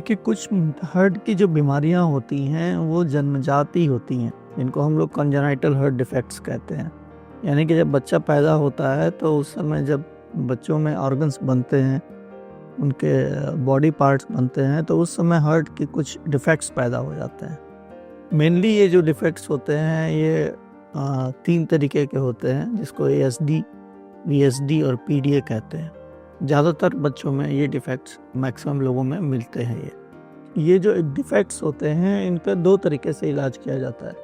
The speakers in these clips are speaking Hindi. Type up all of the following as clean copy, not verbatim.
देखिए, कुछ हार्ट की जो बीमारियां होती हैं वो जन्मजाती होती हैं, जिनको हम लोग कंजेनाइटल हार्ट डिफेक्ट्स कहते हैं। यानी कि जब बच्चा पैदा होता है तो उस समय जब बच्चों में ऑर्गन्स बनते हैं, उनके बॉडी पार्ट्स बनते हैं, तो उस समय हार्ट के कुछ डिफेक्ट्स पैदा हो जाते हैं। मेनली ये जो डिफेक्ट्स होते हैं ये 3 तरीके के होते हैं, जिसको ASD, VSD और PDA कहते हैं। ज़्यादातर बच्चों में ये डिफेक्ट्स मैक्सिमम लोगों में मिलते हैं। ये जो डिफेक्ट्स होते हैं इनका 2 तरीके से इलाज किया जाता है।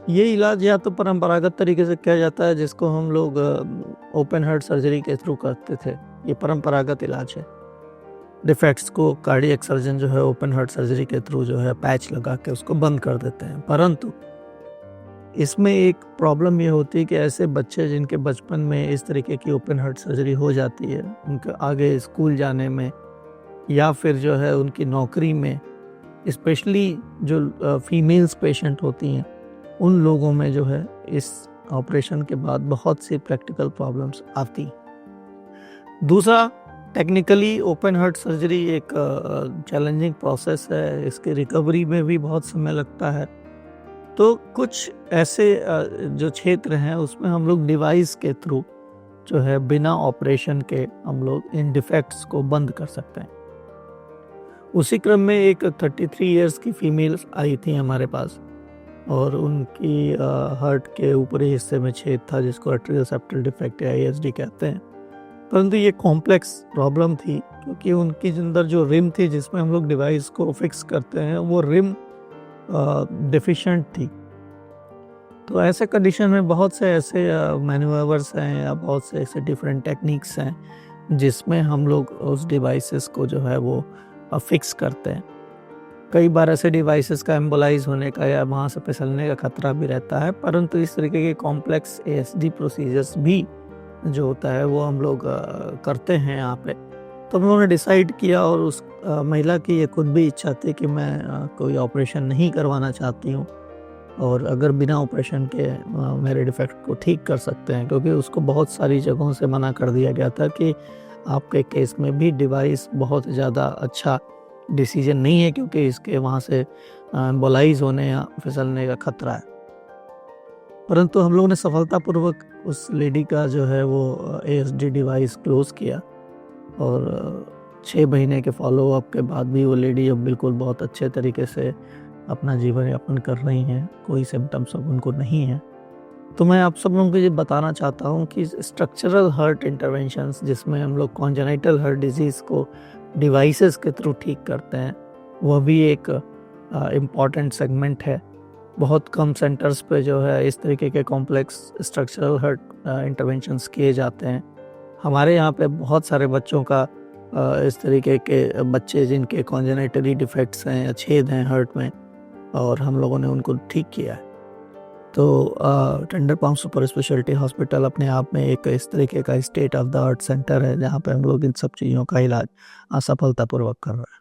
ये इलाज या तो परंपरागत तरीके से किया जाता है, जिसको हम लोग ओपन हार्ट सर्जरी के थ्रू करते थे। ये परंपरागत इलाज है। डिफेक्ट्स को कार्डियक सर्जन जो है ओपन हार्ट सर्जरी के थ्रू जो है पैच लगा के उसको बंद कर देते हैं। परंतु इसमें एक प्रॉब्लम ये होती है कि ऐसे बच्चे जिनके बचपन में इस तरीके की ओपन हार्ट सर्जरी हो जाती है, उनके आगे स्कूल जाने में या फिर जो है उनकी नौकरी में, स्पेशली जो फीमेल्स पेशेंट होती हैं, उन लोगों में जो है इस ऑपरेशन के बाद बहुत सी प्रैक्टिकल प्रॉब्लम्स आती हैं। दूसरा, टेक्निकली ओपन हार्ट सर्जरी एक चैलेंजिंग प्रोसेस है। इसके रिकवरी में भी बहुत समय लगता है। तो कुछ ऐसे जो क्षेत्र हैं उसमें हम लोग डिवाइस के थ्रू जो है बिना ऑपरेशन के हम लोग इन डिफेक्ट्स को बंद कर सकते हैं। उसी क्रम में एक 33 इयर्स की फीमेल आई थी हमारे पास, और उनकी हार्ट के ऊपरी हिस्से में छेद था, जिसको आर्टेरियल सेप्टल डिफेक्ट या ASD कहते हैं। परंतु ये कॉम्प्लेक्स प्रॉब्लम थी, क्योंकि उनके अंदर जो रिम थी जिसमें हम लोग डिवाइस को फिक्स करते हैं, वो रिम डेफिशिएंट थी। तो ऐसे कंडीशन में बहुत से ऐसे मैन्यूवर्स हैं या बहुत से ऐसे डिफरेंट टेक्निक्स हैं जिसमें हम लोग उस डिवाइसेस को जो है वो फिक्स करते हैं। कई बार ऐसे डिवाइसेस का एम्बोलाइज होने का या वहाँ से फिसलने का खतरा भी रहता है, परंतु इस तरीके के कॉम्प्लेक्स ASD प्रोसीजर्स भी जो होता है वो हम लोग करते हैं यहाँ पे। तो हम लोगों ने डिसाइड किया, और उस महिला की ये खुद भी इच्छा थी कि मैं कोई ऑपरेशन नहीं करवाना चाहती हूँ, और अगर बिना ऑपरेशन के मेरे डिफेक्ट को ठीक कर सकते हैं, क्योंकि उसको बहुत सारी जगहों से मना कर दिया गया था कि आपके केस में भी डिवाइस बहुत ज़्यादा अच्छा डिसीजन नहीं है, क्योंकि इसके वहाँ से एम्बोलाइज होने या फिसलने का खतरा है। परंतु हम लोगों ने सफलतापूर्वक उस लेडी का जो है वो ASD डिवाइस क्लोज किया, और 6 महीने के फॉलोअप के बाद भी वो लेडी अब बिल्कुल बहुत अच्छे तरीके से अपना जीवन यापन कर रही हैं। कोई सिम्टम्स अब उनको नहीं है। तो मैं आप सब लोगों को ये बताना चाहता हूँ कि स्ट्रक्चरल हार्ट इंटरवेंशंस, जिसमें हम लोग कॉन्जेनाइटल हार्ट डिजीज़ को डिवाइसेस के थ्रू ठीक करते हैं, वह भी एक इम्पॉर्टेंट सेगमेंट है। बहुत कम सेंटर्स पे जो है इस तरीके के कॉम्प्लेक्स स्ट्रक्चरल हार्ट इंटरवेंशंस किए जाते हैं। हमारे यहाँ पे बहुत सारे बच्चों का इस तरीके के बच्चे जिनके कॉन्जेनाइटली डिफेक्ट्स हैं या छेद हैं हार्ट में, और हम लोगों ने उनको ठीक किया है। तो tender palm super speciality hospital अपने आप में एक इस तरीके का state of the art centre है, जहाँ पे हम लोग इन सब चीज़ों का इलाज सफलतापूर्वक कर रहे हैं।